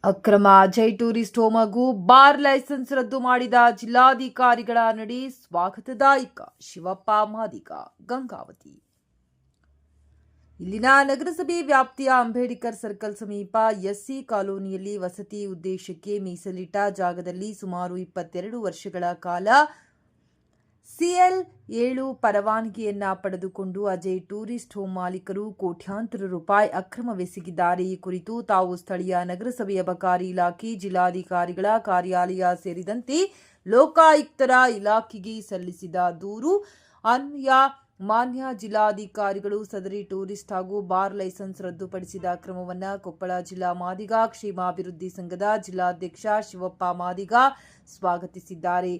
ಅಕ್ರಮ Ajay tourist home ಹಾಗೂ bar licence ರದ್ದು ಮಾಡಿದ ಜಿಲ್ಲಾಧಿಕಾರಿಗಳ ನಡೆ ಸ್ವಾಗತದಾಯಕ. ಶಿವಪ್ಪ ಮಾದಿಗ, ಗಂಗಾವತಿ. ಇಲ್ಲಿನ ನಗರಸಭೆ ವ್ಯಾಪ್ತಿಯ ಅಂಬೇಡ್ಕರ್ ಸರ್ಕಲ್ ಸಮೀಪ ಎಸ್ಸಿ ಕಾಲೋನಿಯಲ್ಲಿ ವಸತಿ ಉದ್ದೇಶಕ್ಕೆ ಮೀಸಲಿಟ್ಟ ಜಾಗದಲ್ಲಿ ಸುಮಾರು 22 ವರ್ಷಗಳ ಕಾಲ CL7 ಪರವಾನಗಿಯನ್ನ ಪಡೆದುಕೊಂಡು ಅಜಯ್ ಟೂರಿಸ್ಟ್ ಹೋಮ್ ಮಾಲೀಕರು ಕೋಟ್ಯಾಂತರ ರೂಪಾಯಿ ಅಕ್ರಮವೆಸಗಿದ್ದಾರೆ. ಈ ಕುರಿತು ತಾವು ಸ್ಥಳೀಯ ನಗರಸಭೆಯ ಅಬಕಾರಿ ಇಲಾಖೆ, ಜಿಲ್ಲಾಧಿಕಾರಿಗಳ ಕಾರ್ಯಾಲಯ ಸೇರಿದಂತೆ ಲೋಕಾಯುಕ್ತರ ಇಲಾಖೆಗೆ ಸಲ್ಲಿಸಿದ ದೂರು ಅನ್ವಯ ಮಾನ್ಯ ಜಿಲ್ಲಾಧಿಕಾರಿಗಳು ಸದರಿ ಟೂರಿಸ್ಟ್ ಹಾಗೂ ಬಾರ್ ಲೈಸೆನ್ಸ್ ರದ್ದುಪಡಿಸಿದ ಕ್ರಮವನ್ನು ಕೊಪ್ಪಳ ಜಿಲ್ಲಾ ಮಾದಿಗ ಕ್ಷೇಮಾಭಿವೃದ್ಧಿ ಸಂಘದ ಜಿಲ್ಲಾಧ್ಯಕ್ಷ ಶಿವಪ್ಪ ಮಾದಿಗ ಸ್ವಾಗತಿಸಿದ್ದಾರೆ.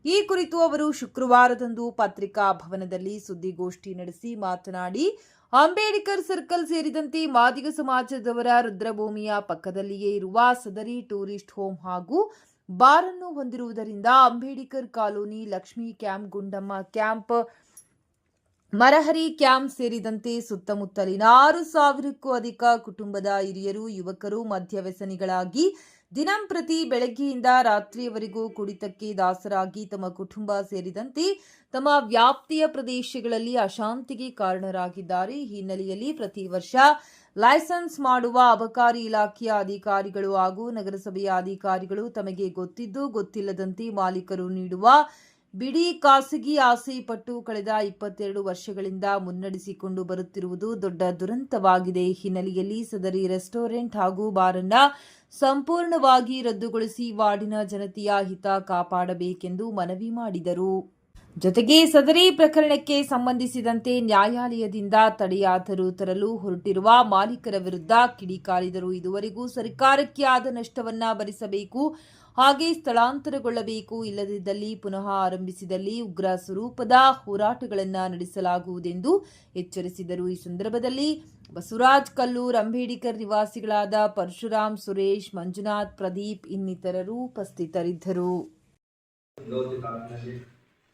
ಈ ಕುರಿತು ಅವರು ಶುಕ್ರವಾರದಂದು ಪತ್ರಿಕಾ ಭವನದಲ್ಲಿ ಸುದ್ದಿಗೋಷ್ಠಿ ನಡೆಸಿ ಮಾತನಾಡಿ, ಅಂಬೇಡ್ಕರ್ ಸರ್ಕಲ್ ಸೇರಿದಂತೆ ಮಾದಿಗ ಸಮಾಜದವರ ರುದ್ರಭೂಮಿಯ ಪಕ್ಕದಲ್ಲಿಯೇ ಇರುವ ಸದರಿ ಟೂರಿಸ್ಟ್ ಹೋಮ್ ಹಾಗೂ ಬಾರ್ ಅನ್ನು ಹೊಂದಿರುವುದರಿಂದ Ambedkar colony, Lakshmi camp, Gundamma camp, Marahari camp ಸೇರಿದಂತೆ ಸುತ್ತಮುತ್ತಲಿನ 6,000ಕ್ಕೂ ಅಧಿಕ ಕುಟುಂಬದ ಹಿರಿಯರು, ಯುವಕರು ಮದ್ಯವ್ಯಸನಿಗಳಾಗಿ ದಿನಂಪ್ರತಿ ಬೆಳಗ್ಗೆಯಿಂದ ರಾತ್ರಿಯವರೆಗೂ ಕುಡಿತಕ್ಕೆ ದಾಸರಾಗಿ ತಮ್ಮ ಕುಟುಂಬ ಸೇರಿದಂತೆ ತಮ್ಮ ವ್ಯಾಪ್ತಿಯ ಪ್ರದೇಶಗಳಲ್ಲಿ ಅಶಾಂತಿಗೆ ಕಾರಣರಾಗಿದ್ದಾರೆ. ಈ ಹಿನ್ನೆಲೆಯಲ್ಲಿ ಪ್ರತಿ ವರ್ಷ ಲೈಸೆನ್ಸ್ ಮಾಡುವ ಅಬಕಾರಿ ಇಲಾಖೆಯ ಅಧಿಕಾರಿಗಳು ಹಾಗೂ ನಗರಸಭೆಯ ಅಧಿಕಾರಿಗಳು ತಮಗೆ ಗೊತ್ತಿದ್ದು ಗೊತ್ತಿಲ್ಲದಂತೆ ಮಾಲೀಕರು ನೀಡುವ ಬಿಡಿ ಖಾಸಗಿ ಆಸೆ ಪಟ್ಟು ಕಳೆದ 22 ವರ್ಷಗಳಿಂದ ಮುನ್ನಡೆಸಿಕೊಂಡು ಬರುತ್ತಿರುವುದು ದೊಡ್ಡ ದುರಂತವಾಗಿದೆ. ಈ ಹಿನ್ನೆಲೆಯಲ್ಲಿ ಸದರಿ ರೆಸ್ಟೋರೆಂಟ್ ಹಾಗೂ ಬಾರ್ ಅನ್ನು ಸಂಪೂರ್ಣವಾಗಿ ರದ್ದುಗೊಳಿಸಿ ವಾರ್ಡಿನ ಜನತೆಯ ಹಿತ ಕಾಪಾಡಬೇಕೆಂದು ಮನವಿ ಮಾಡಿದರು. ಜೊತೆಗೆ ಸದರಿ ಪ್ರಕರಣಕ್ಕೆ ಸಂಬಂಧಿಸಿದಂತೆ ನ್ಯಾಯಾಲಯದಿಂದ ತಡೆಯಾದರೂ ತರಲು ಹೊರಟಿರುವ ಮಾಲೀಕರ ವಿರುದ್ಧ ಕಿಡಿಕಾರಿದರು. ಇದುವರೆಗೂ ಸರ್ಕಾರಕ್ಕೆ ಆದ ನಷ್ಟವನ್ನ ಭರಿಸಬೇಕು, ಹಾಗೆ ಸ್ಥಳಾಂತರಗೊಳ್ಳಬೇಕು. ಇಲ್ಲದಿದ್ದಲ್ಲಿ ಪುನಃ ಆರಂಭಿಸಿದಲ್ಲಿ ಉಗ್ರ ಸ್ವರೂಪದ ಹೋರಾಟಗಳನ್ನು ನಡೆಸಲಾಗುವುದೆಂದು ಎಚ್ಚರಿಸಿದರು. ಈ ಸಂದರ್ಭದಲ್ಲಿ ಬಸವರಾಜ್ ಕಲ್ಲೂರ್, ಅಂಬೇಡ್ಕರ್ ನಿವಾಸಿಗಳಾದ ಪರಶುರಾಮ್, ಸುರೇಶ್, ಮಂಜುನಾಥ್, ಪ್ರದೀಪ್ ಇನ್ನಿತರರು ಉಪಸ್ಥಿತರಿದ್ದರು.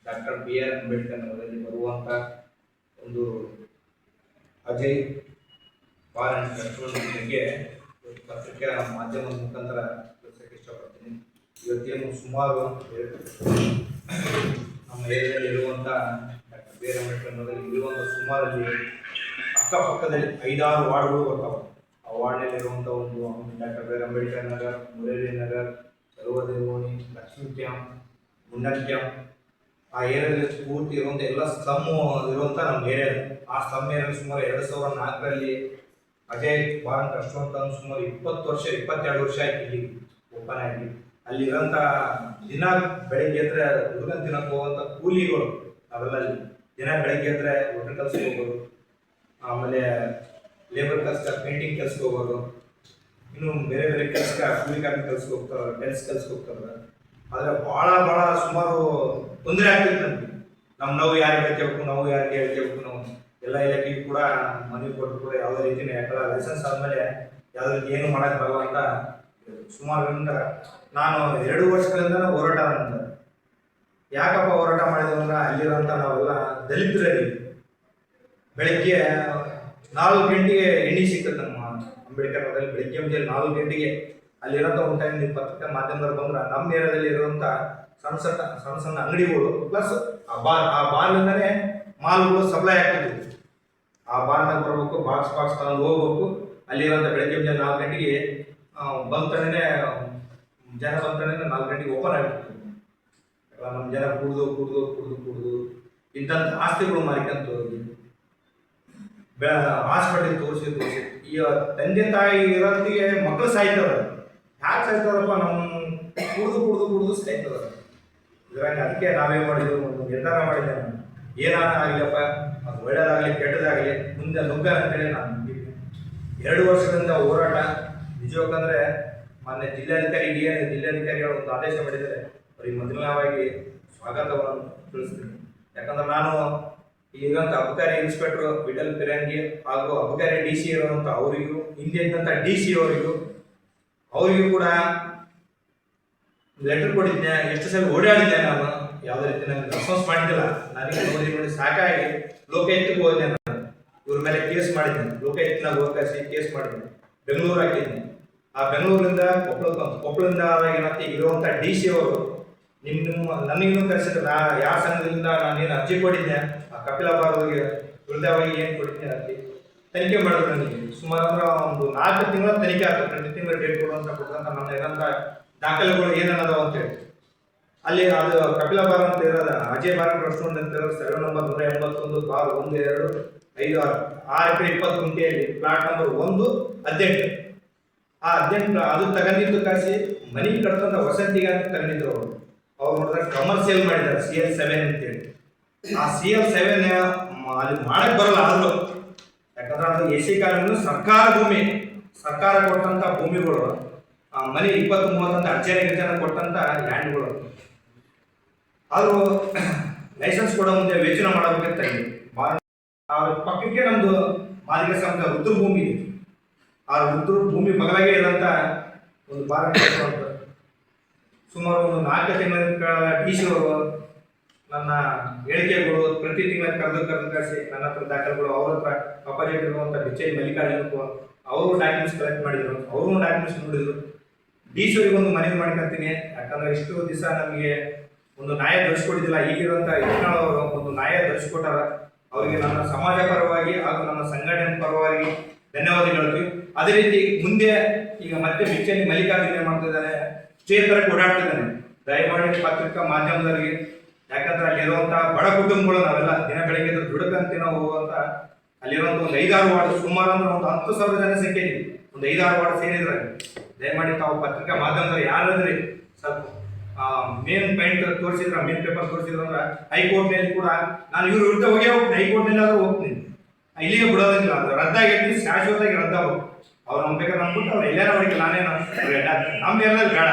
ಡಾಕ್ಟರ್ BR ಅಂಬೇಡ್ಕರ್ ನಗರದಲ್ಲಿ ಬರುವಂಥ ಒಂದು ಅಜಯ್ ಬಾರ್ ಅಂಡ್ ರೆಸ್ಟೋರೆಂಟ್ ಬಗ್ಗೆ ಪತ್ರಿಕಾ ಮಾಧ್ಯಮದ ಮುಖಾಂತರ ತಿಳಿಸೋಕ್ಕೆ ಇಷ್ಟಪಡ್ತೀನಿ. ಇವತ್ತೇನು ಸುಮಾರು ನಮ್ಮ ಏರಿಯಾದಲ್ಲಿ ಇರುವಂಥ ಡಾಕ್ಟರ್ BR ಅಂಬೇಡ್ಕರ್ ನಗರದಲ್ಲಿ ಇರುವಂಥ ಸುಮಾರಲ್ಲಿ ಅಕ್ಕಪಕ್ಕದಲ್ಲಿ 5-6 ವಾರ್ಡ್ಗಳು ಬರ್ತಾವೆ. ಆ ವಾರ್ಡ್ನಲ್ಲಿ ಇರುವಂಥ ಒಂದು doctor BR Ambedkar Nagar, Mureli Nagar, Sarvadevoni, Lakshmi camp, Gundan camp, ಆ ಏರಿಯಾದಲ್ಲಿ ಪೂರ್ತಿ ಇರುವಂಥ ಎಲ್ಲ ಸ್ಲಮ್ ಇರುವಂಥ ನಮ್ಮ ಏರಿಯಾ. ಆ ಸ್ಲಮ್ ಏರಿಯಾದಲ್ಲಿ ಸುಮಾರು 2004ರಲ್ಲಿ ಅಜಯ್ ಬಾರ್ ಅಂಡ್ ರೆಸ್ಟೋರೆಂಟ್ ಅಂತ ಸುಮಾರು 22 ವರ್ಷ ಆಯ್ತು ಇಲ್ಲಿ ಓಪನ್ ಆಗಿ. ಅಲ್ಲಿರೋಂಥ ದಿನ ಬೆಳಗ್ಗೆ ಎದ್ರೆ ಹುಡುಗನ ದಿನಕ್ಕೆ ಹೋಗುವಂಥ ಕೂಲಿಗಳು ಅವೆಲ್ಲ ದಿನ ಬೆಳಗ್ಗೆ ಎದ್ರೆ ಹೋಟೆಲ್ ಕೆಲ್ಸಕ್ಕೆ ಹೋಗೋದು, ಆಮೇಲೆ ಲೇಬರ್ ಕೆಲಸ, ಪೇಂಟಿಂಗ್ ಕೆಲ್ಸಕ್ಕೆ ಹೋಗೋದು, ಇನ್ನು ಬೇರೆ ಬೇರೆ ಕೆಲಸಕ್ಕೆ ಕೂಲಿ ಕಾರ್ಮಿಕ ಕೆಲ್ಸಕ್ಕೆ ಹೋಗ್ತಾರೆ, ಕೆಲ್ಸಕ್ಕೆ ಹೋಗ್ತಾರೆ. ಆದರೆ ಭಾಳ ಸುಮಾರು ತೊಂದರೆ ಆಗ್ತಿತ್ತು ನಮಗೆ. ನಾವು ಯಾರಿಗೆ ಹೇಳ್ಕೇಬೇಕು, ನಾವು ಯಾರಿಗೆ ಹೇಳ್ಕೇಬೇಕು, ನಾವು ಎಲ್ಲ ಇಲಾಖೆಗೂ ಕೂಡ ಮನವಿ ಕೊಟ್ಟರು ಕೂಡ ಯಾವುದೇ ರೀತಿಯ ಯಾಕಂದ್ರೆ ಲೈಸೆನ್ಸ್ ಆದಮೇಲೆ ಯಾವುದೇ ರೀತಿ ಏನು ಮಾಡೋಕ್ಕೆ ಬರಲ್ಲ ಅಂತ ಸುಮಾರಿಂದ ನಾನು 2 ವರ್ಷಗಳಿಂದ ಹೋರಾಟ ಮಾಡಿದೆ. ಯಾಕಪ್ಪ ಹೋರಾಟ ಮಾಡಿದೆವು ಅಂದ್ರೆ ಅಲ್ಲಿರೋಂಥ ನಾವೆಲ್ಲ ದಲಿತರಲ್ಲಿ ಬೆಳಗ್ಗೆ 4 ಗಂಟೆಗೆ ಎಣ್ಣೆ ಸಿಗ್ತದೆ. ನಮ್ಮ ಅಂಬೇಡ್ಕರ್ ನಗರದಲ್ಲಿ ಬೆಳಗ್ಗೆ ಮುಂಜಾನೆ 4 ಗಂಟೆಗೆ ಅಲ್ಲಿರೋಂಥ ಒಂದು ಟೈಮ್ ನೀವು ಪತ್ರಿಕಾ ಮಾಧ್ಯಮದವ್ರು ಬಂದ್ರೆ ನಮ್ಮ ಏರಿಯಾದಲ್ಲಿ ಇರುವಂಥ ಸಣ್ಣ ಅಂಗಡಿಗಳು ಪ್ಲಸ್ ಆ ಬಾರ್ಲಿಂದನೇ ಮಾಲ್ಗಳು ಸಪ್ಲೈ ಆಗ್ತಿದ್ವು. ಆ ಬಾರ್ನಾಗ ಬರಬೇಕು, ಬಾಕ್ಸ್ ತಗೊಂಡು ಹೋಗ್ಬೇಕು. ಅಲ್ಲಿರೋಂಥ ಬೆಳಗ್ಗೆ ಮುಂಜಾನೆ 4 ಗಂಟೆಗೆ ಜನ ಬಂತನೇ 4 ಗಂಟೆಗೆ ಓಪನ್ ಆಗಿಬಿಡ್ತು. ನಮ್ಮ ಜನ ಕುಡಿದು ಇಂಥಂಥ ಆಸ್ತಿಗಳು ಮಾರಿಕಂತ ಹೋಗಿ ಹಾಸ್ಪಿಟಲ್ ತೋರಿಸಿ ಈ ತಂದೆ ತಾಯಿ ಇರೋತ್ತಿಗೆ ಮಕ್ಕಳು ಸಾಯ್ತವ್ರೆ. ಯಾಕೆ ಸಾಯ್ತವ್ರಪ್ಪ? ನಮ್ಮ ಕುಡಿದು ಸಾಯ್ತವ್ರೆ. ಇದ್ರಾಗ ಅದಕ್ಕೆ ನಾವೇನು ಮಾಡಿದ್ವಿ, ಒಂದು ನಿರ್ಧಾರ ಮಾಡಿದ್ದೆ. ನಾನು ಏನಾನ ಆಗಲಿಯಪ್ಪ, ಅದು ಒಳ್ಳೇದಾಗಲಿ ಕೆಟ್ಟದಾಗಲಿ ಮುಂದೆ ನುಗ್ಗ ಅಂತೇಳಿ ನಾನು 2 ವರ್ಷದಿಂದ ಹೋರಾಟ. ನಿಜವಾಗಂದ್ರೆ ಮೊನ್ನೆ ಜಿಲ್ಲಾಧಿಕಾರಿಗಳು ಒಂದು ಆದೇಶ ಮಾಡಿದರೆ ಅವರಿಗೆ ಮೊದಲನೇವಾಗಿ ಸ್ವಾಗತವನ್ನು ತಿಳಿಸ್ತೀನಿ. ಯಾಕಂದ್ರೆ ನಾನು ಇಲ್ಲಿರುವಂಥ ಅಬಕಾರಿ ಇನ್ಸ್ಪೆಕ್ಟರ್ ವಿಠಲ್ ಪಿರಂಗಿ ಹಾಗೂ ಅಬಕಾರಿ DC ಇರುವಂಥ ಅವರಿಗೂ, ಹಿಂದೆ ಇದ್ದಂಥ DC ಅವರಿಗೂ ಕೂಡ ಲೆಟರ್ ಕೊಟ್ಟಿದ್ದೆ. ಎಷ್ಟು ಸಲ ಓಡಾಡಿದ್ದೆ ನಾನು, ಯಾವುದೇ ರೀತಿ ನನಗೆ ರೆಸ್ಪಾನ್ಸ್ ಮಾಡಿದ್ದಿಲ್ಲ. ನನಗೆ ನೋಡಿ ಸಾಕಾಗಿ ಲೋಕಾಯುಕ್ತಕ್ಕೆ ಹೋದೆ. ನಾನು ಇವ್ರ ಮೇಲೆ ಕೇಸ್ ಮಾಡಿದ್ದೆ, ಲೋಕಾಯುಕ್ತನಾಗ ಹೋಗಿ ಕೇಸ್ ಮಾಡಿದ್ದೆ, ಬೆಂಗಳೂರು ಹಾಕಿದ್ದೆ. ಆ ಬೆಂಗಳೂರಿಂದ ಕೊಪ್ಪಳದಿಂದ ಏನಂತ ಇರುವಂಥ ಡಿ ಸಿ ಅವರು ನನಗಿನ್ನೂ ಕರೆಸಿದ್ರು. ಯಾವ ಸಂಘದಿಂದ ನಾನೇನು ಅರ್ಜಿ ಕೊಟ್ಟಿದ್ದೆ ಆ ಕಪಿಲಾಬಾದ್ಗೆ ವೃದ್ಧಾವಾಗಿ ಏನು ಕೊಟ್ಟಿದ್ದೆ ಅರ್ಜಿ ತನಿಖೆ ಮಾಡಿದ್ರು. ನನಗೆ ಸುಮಾರು ಅಂದ್ರೆ ಒಂದು 4 ತಿಂಗಳ ತನಿಖೆ ಆಗ್ತದೆ. ಪ್ರತಿ ತಿಂಗಳು ಡೇಟ್ ಕೊಡುವಂತ ಕೊಡುವಂತ ನಮ್ಮ ಏನಂತ ದಾಖಲೆಗಳು ಏನೇನದಾವ ಅಂತೇಳಿ ಅಲ್ಲಿ ಅದು ಕಪಿಲಾಬಾರ್ ಅಂತ ಇರೋದ ಅಜಯ್ ಭಾರತ್ ರೆಸ್ಟೋರೆಂಟ್ ಅಂತ ಇರೋದು ಸರ್ವೆ ನಂಬರ್ 181 ಬಾರ್ 1 2 5 6 ಎಕರೆ 20 ಗುಂಟೆಯಲ್ಲಿ ಪ್ಲಾಟ್ ನಂಬರ್ 1 18. ಆ 18 ಅದು ತಗೊಂಡಿದ್ದು ಕಾಸಿ ಮನಿ ಕಟ್ತಂತ ವಸಂತಿಗೆ ಅಂತ ತಗೊಂಡಿದ್ರು. ಅವ್ರು ನೋಡಿದ್ರೆ ಕಮರ್ಷಿಯಲ್ ಮಾಡಿದ್ದಾರೆ CL7 ಅಂತೇಳಿ. ಆ CL7 ಅಲ್ಲಿ ಮಾಡಕ್ ಬರಲ್ಲ. ಆದ್ರೂ ಯಾಕಂದ್ರೆ ಅದು AC ಕಾಲೋನಿ ಸರ್ಕಾರ ಕೊಟ್ಟಂತ ಭೂಮಿಗಳು, ಮನೆ 20-30 ಅಂತ ಅರ್ಜನೆ ಕೊಟ್ಟಂತ ಲ್ಯಾಂಡ್ಗಳು. ಆದ್ರೂ ಲೈಸೆನ್ಸ್ ಕೊಡೋ ಮುಂದೆ ವೇಚನೆ ಮಾಡಬೇಕಂತ ಆ ಪಕ್ಕಕ್ಕೆ ನಮ್ದು ಮಾಲಿಕ ಸಂಸ್ಥೆ ರುದ್ರ ಭೂಮಿ ಇದೆ. ಆ ರುದ್ರ ಭೂಮಿ ಬಗಲಾಗೆ ಇರೋಂಥ ಒಂದು ಬಾರ ಸುಮಾರು ಒಂದು 4 ತಿಂಗಳ DC ಅವರು ನನ್ನ ಹೇಳಿಕೆಗಳು ಪ್ರತಿ ತಿಂಗಳ ಕರೆದು ಕಳಿಸಿ ನನ್ನ ಹತ್ರ ದಾಖಲೆಗಳು, ಅವ್ರ ಹತ್ರ ಅಪೋಸಿಟ್ ಇರುವಂಥ ಬಿಚ್ಚೇರಿ ಮಲ್ಲಿಕಾರ್ಜುನ ಅವರು ಡಾಕ್ಯುಮೆಂಟ್ಸ್ ಕಲೆಕ್ಟ್ ಮಾಡಿದ್ರು. ಅವರು ಡಾಕ್ಯುಮೆಂಟ್ಸ್ ನೋಡಿದ್ರು. DC ಅವರಿಗೆ ಒಂದು ಮನವಿ ಮಾಡ್ಕೊಂತೀನಿ. ಯಾಕಂದ್ರೆ ಇಷ್ಟು ದಿವಸ ನಮಗೆ ಒಂದು ನ್ಯಾಯ ದೊರಕಿಸ್ಕೊಟ್ಟಿದ್ದಿಲ್ಲ. ಈಗಿರುವಂಥ ಯತ್ನಾಳ್ ಅವರು ಒಂದು ನ್ಯಾಯ ದೊರಕಿಸ್ಕೊಟ್ಟಾರ. ಅವರಿಗೆ ನನ್ನ ಸಮಾಜ ಪರವಾಗಿ ಹಾಗೂ ನನ್ನ ಸಂಘಟನೆ ಪರವಾಗಿ ಧನ್ಯವಾದ ಹೇಳ್ತೀವಿ. ಅದೇ ರೀತಿ ಮುಂದೆ ಈಗ ಮತ್ತೆ ಬಿಚ್ಚೇರಿ ಮಲ್ಲಿಕಾರ್ಜುನ ಏನ್ ಮಾಡ್ತಿದ್ದಾನೆ, ಕ್ಷೇತ್ರಕ್ಕೆ ಓಡಾಡ್ತಿದ್ದಾನೆ. ದಯಮಾಡಿ ಪತ್ರಿಕಾ ಮಾಧ್ಯಮದವರಿಗೆ, ಯಾಕಂದ್ರೆ ಅಲ್ಲಿರುವಂತಹ ಬಡ ಕುಟುಂಬಗಳು ನಾವೆಲ್ಲ ದಿನ ಬೆಳಗ್ಗೆ ದುಡುಕಂತ ನಾವು ಹೋಗುವಂತ ಅಲ್ಲಿರುವಂತ ಒಂದು 5-6 ವಾರ್ಡ್ ಸುಮಾರು ಅಂದ್ರೆ ಒಂದು 10,000 ಜನ ಸಂಖ್ಯೆ ಇದೆ. ಒಂದು 5-6 ವಾರ್ಡ್ ಸೇರಿದ್ರೆ ದಯಮಾಡಿ ತಾವು ಪತ್ರಿಕಾ ಮಾಧ್ಯಮದವ್ರು ಯಾರಾದ್ರಿ ಸ್ವಲ್ಪ ಮೇನ್ ಪಾಯಿಂಟ್ ತೋರಿಸಿದ್ರ, ಮೇನ್ ಪೇಪರ್ ತೋರಿಸಿದ್ರಂದ್ರೆ ಹೈಕೋರ್ಟ್ನಲ್ಲಿ ಕೂಡ ನಾನು ಇವ್ರ ವಿರುದ್ಧ ಹೋಗ್ತೀನಿ. ಹೈಕೋರ್ಟ್ನಲ್ಲಿ ಆದ್ರೂ ಹೋಗ್ತೀನಿ, ಇಲ್ಲಿಗೆ ಬಿಡೋದಿಲ್ಲ. ಅದು ರದ್ದಾಗೈತಿ, ಶಾಶ್ವತವಾಗಿ ರದ್ದಾಗು. ಅವ್ರು ನಮ್ಮ ಬೇಕಾದ್ರೆ ನಂಬಿಟ್ಟು ಅವ್ರು ಎಲ್ಲಾರ ಅವರಿಗೆ ನಾನೇನು ನಮ್ಗೆಲ್ಲ ಬೇಡ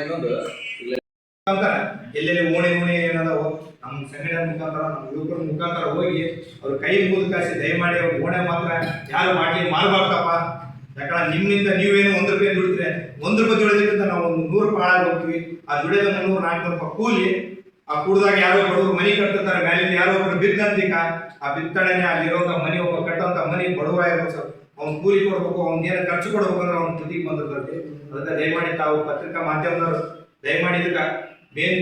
ಇನ್ನೊಂದು ಮುಖಾಂತರ ಎಲ್ಲೆಲ್ಲಿ ಓಣಿ ಏನದಾವು ನಮ್ಮ ಸಂಘಟನೆ ಮುಖಾಂತರ ನಮ್ಮ ಯುವಕರ ಮುಖಾಂತರ ಹೋಗಿ ಅವ್ರ ಕೈ ಮುಗಿದು ಕಾಸಿ ದಯಮಾಡಿ ಅವ್ರ ಓಣೆ ಮಾತ್ರ ಯಾರು ಮಾಡಿ ಮಾರ್ಬಾರ್ದಪ್ಪ. ಯಾಕಂದ್ರೆ ನಿಮ್ಮಿಂದ ನೀವೇನು 1 ರೂಪಾಯಿ ದುಡಿದ್ರೆ 1 ರೂಪಾಯಿ ದುಡಿಯೋದಕ್ಕಿಂತ ನಾವು ಒಂದು 100 ರೂಪಾಯಿ ಹಾಳಾಗಿ ಹೋಗ್ತೀವಿ. ಆ ದುಡಿಯೋದ 300-400 ರೂಪಾಯಿ ಕೂಲಿ. ಆ ಕುಡ್ದಾಗ ಯಾರೋ ಬಡವರು ಮನಿ ಕಟ್ತಿರ್ತಾರೆ, ಮ್ಯಾಲಿಂದ ಯಾರೋ ಒಬ್ರು ಬಿದ್ದಂತಿಕ ಆ ಬಿತ್ತಣೆನೆ ಅಲ್ಲಿರುವಂತ ಮನಿ ಒಬ್ಬ ಕಟ್ಟುವಂತ ಮನಿ ಬಡವ ಇರ್ಬೇಕು. ಅವ್ನು ಕೂಲಿ ಕೊಡ್ಬೇಕು, ಅವ್ನ ಏನು ಖರ್ಚು ಕೊಡ್ಬೇಕು ಅಂದ್ರೆ ಅವ್ನ ತುದಿಗೆ ಬಂದಿರ್ತದೆ. ಅದಕ್ಕೆ ದಯಮಾಡಿ ತಾವು ಪತ್ರಿಕಾ ಮಾಧ್ಯಮದವರು ದಯಮಾಡಿ ಇದಕ್ಕೆ ಮೇನ್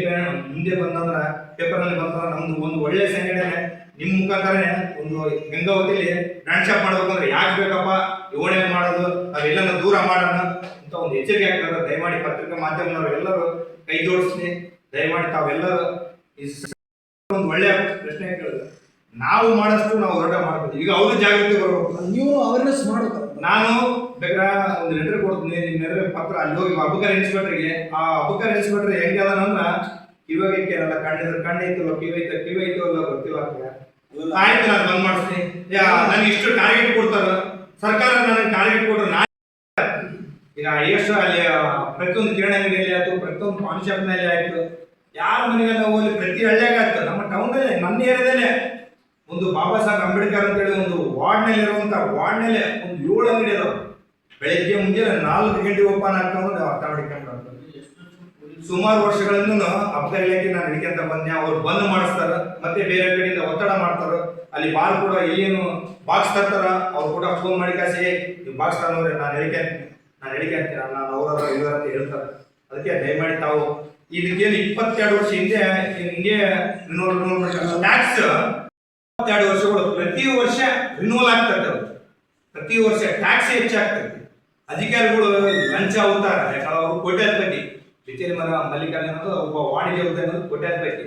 ಮುಂದೆ ಬಂದಂದ್ರ ಪೇಪರ್ನಲ್ಲಿ ಬಂದಂದ್ರೆ ನಮ್ದು ಒಂದು ಒಳ್ಳೆ ಸಂಘಟನೆ ನಿಮ್ಮ ಮುಖಾಂತರನೇ ಒಂದು ಗಂಗಾವತಿಲಿ ಬ್ರ್ಯಾಂಡ್ ಶಾಪ್ ಮಾಡ್ಬೇಕಂದ್ರೆ ಯಾಕೆ ಬೇಕಪ್ಪ ಓಣೆ ಮಾಡೋದು, ಅವೆಲ್ಲನ ದೂರ ಮಾಡೋಣ ಅಂತ ಒಂದು ಎಚ್ಚರಿಕೆ ಆಗ್ತದೆ. ದಯಮಾಡಿ ಪತ್ರಿಕಾ ಮಾಧ್ಯಮದವರು ಎಲ್ಲರೂ ಕೈ ಜೋಡಿಸ್ತೀನಿ. ದಯಮಾಡಿ ತಾವೆಲ್ಲರೂ ಒಂದು ಒಳ್ಳೆಯ ಪ್ರಶ್ನೆ ಕೇಳಿದ್ರೆ ನಾವು ಮಾಡಷ್ಟು ನಾವು ಹೋರಾಟ ಮಾಡ್ತೀವಿ. ಈಗ ಅವರು ಜಾಗೃತಿ ಬರಬೇಕು, ನೀವು ಅವೇರ್ನೆಸ್ ಮಾಡಬೇಕು. ನಾನು ಬೇಕಾದ್ರೆ ಒಂದು ಲೆಟರ್ ಕೊಡ್ತೀನಿ ನಿಮ್ಮ ಮೇಲೆ ಪತ್ರ ಅಲ್ಲಿ ಹೋಗಿ ಅಬಕಾರಿ ಇನ್ಸ್ಪೆಕ್ಟರ್ಗೆ. ಆ ಅಬಕಾರಿ ಇನ್ಸ್ಪೆಕ್ಟರ್ ಹೆಂಗೆ ಅದಂದ್ರ ಇವಾಗ ಕೇಳಲ್ಲ, ಕಣ್ಣಿದ್ರೆ ಕಣ್ಣೈತಲ್ಲ, ಕಿವಿ ಐತೋ ಅಲ್ಲ ಗೊತ್ತಿಲ್ಲ. ಆಯ್ತು ನಾನು ಬಂದ್ ಮಾಡಿಸ್ತೀನಿ. ನನಗೆ ಇಷ್ಟು ಟಾರ್ಗೆಟ್ ಕೊಡ್ತಾರ ಸರ್ಕಾರ, ನನಗೆ ಟಾರ್ಗೆಟ್ ಕೊಟ್ರೆ ನಾನು ಈಗ ಎಷ್ಟು ಅಲ್ಲಿ ಪ್ರತಿಯೊಂದು ಕಿರಾಣಿ ಅಂಗಡಿಯಲ್ಲಿ ಆಯ್ತು, ಪ್ರತಿಯೊಂದು ಪಾನ್ ಶಾಪ್ನಲ್ಲಿ ಆಯ್ತು, ಯಾರ ಮನೆಗೆಲ್ಲ ಹೋಗಿ ಪ್ರತಿ ಹಳ್ಳಿಯಾಗ ಆಯ್ತು. ನಮ್ಮ ಟೌನಲ್ಲಿ ನನ್ನ ಏರಿಯಾದಲ್ಲೇ ಒಂದು ಬಾಬಾ ಸಾಹೇಬ್ ಅಂಬೇಡ್ಕರ್ ಅಂತೇಳಿ ಒಂದು ವಾರ್ಡ್ನಲ್ಲಿ ಇರುವಂತ ವಾರ್ಡ್ನಲ್ಲೇ ಒಂದು 7 ಅಂಗಡಿ ಅದಾವ. ಬೆಳಗ್ಗೆ ಮುಂಜಾನೆ 4 ಗಂಟೆ ಓಪನ್ ಆಗ್ತಾವ. ಅರ್ಥ ಮಾಡಿಕೊಂಡು ಸುಮಾರು ವರ್ಷಗಳಿಂದ ಅಬಕಾರಿ ಇಲಾಖೆ ನಾನು ಹಿಡಿಕೊಂತ ಬಂದೆ. ಅವ್ರು ಬಂದ್ ಮಾಡಿಸ್ತಾರ, ಮತ್ತೆ ಬೇರೆ ಕಡೆಯಿಂದ ಒತ್ತಡ ಮಾಡ್ತಾರ. ಅಲ್ಲಿ ಬಾಲ್ ಕೂಡ ಏನು ಬಾಕ್ಸ್ ತರ್ತಾರ, ಅವ್ರು ಕೂಡ ಫೋನ್ ಮಾಡಿ ಕಾಸಿ ನೀವು ಬಾಕ್ಸ್ ತರೋದ್ರೆ ನಾನು ಹೇಳಿಕೆ ನಾನು ಅವರ ಇವರ ಅಂತ ಹೇಳ್ತಾರೆ. ಅದಕ್ಕೆ ದಯಮಾಡಿ ತಾವು ಇದಕ್ಕೇನು 22 ವರ್ಷ ಹಿಂದೆ ಹಿಂಗೆ ಟ್ಯಾಕ್ಸ್ 22 ವರ್ಷಗಳು ಪ್ರತಿ ವರ್ಷ ರಿನ್ಯೂವಲ್ ಆಗ್ತದೆ. ಪ್ರತಿ ವರ್ಷ ಟ್ಯಾಕ್ಸ್ ಹೆಚ್ಚಾಗ್ತದೆ. ಅಧಿಕಾರಿಗಳು ಲಂಚ ಹೋಗ್ತಾರೆ. ಯಾಕಂದ್ರೆ ಅವರು ಕೋಟ್ಯಾಧಿಪತಿ. ಬಿಚ್ಚೇರಿ ಮಲ್ಲಿಕಾರ್ಜುನ ಒಬ್ಬ ವಾಣಿಜ್ಯ ಉದ್ಯಮ ಕೋಟ್ಯಾಧಿಪತಿ.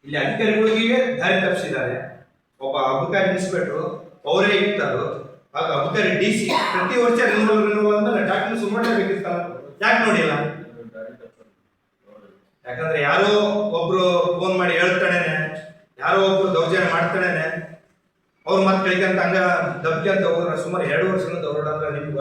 ಇಲ್ಲಿ ಅಧಿಕಾರಿಗಳಿಗೆ ದಾರಿ ತಪ್ಪಿಸಿದ್ದಾರೆ. ಒಬ್ಬ ಅಬಕಾರಿ ಇನ್ಸ್ಪೆಕ್ಟರ್ ಅವರೇ ಇರ್ತಾರೋ, ಆಗ ಅಬಕಾರಿ DC ಪ್ರತಿ ವರ್ಷ ರಿನ್ಯೂವಲ್ ಅಂದ್ರೆ ಡಾಕ್ಯುಮೆಂಟ್ಸ್ ಮಾಡಲೇಬೇಕಿತ್ತಲ್ಲ, ಯಾಕೆ ನೋಡಿಲ್ಲ? ಯಾಕಂದ್ರೆ ಯಾರೋ ಒಬ್ರು ಫೋನ್ ಮಾಡಿ ಹೇಳ್ತಾಳೇನೆ, ಯಾರೋ ಒಬ್ರು ದೌರ್ಜನ್ಯ ಮಾಡ್ತಾಳೇನೆ, ಅವ್ರು ಮತ್ತೆ ಕಳಿಕಂತ ಹಂಗ ದಬ್ಕಂತ ಹೋದ್ರೆ ಸುಮಾರು 2 ವರ್ಷದಿಂದ ಹೋರಾಟ ಅಂದ್ರೆ ನಿಮ್ಗೆ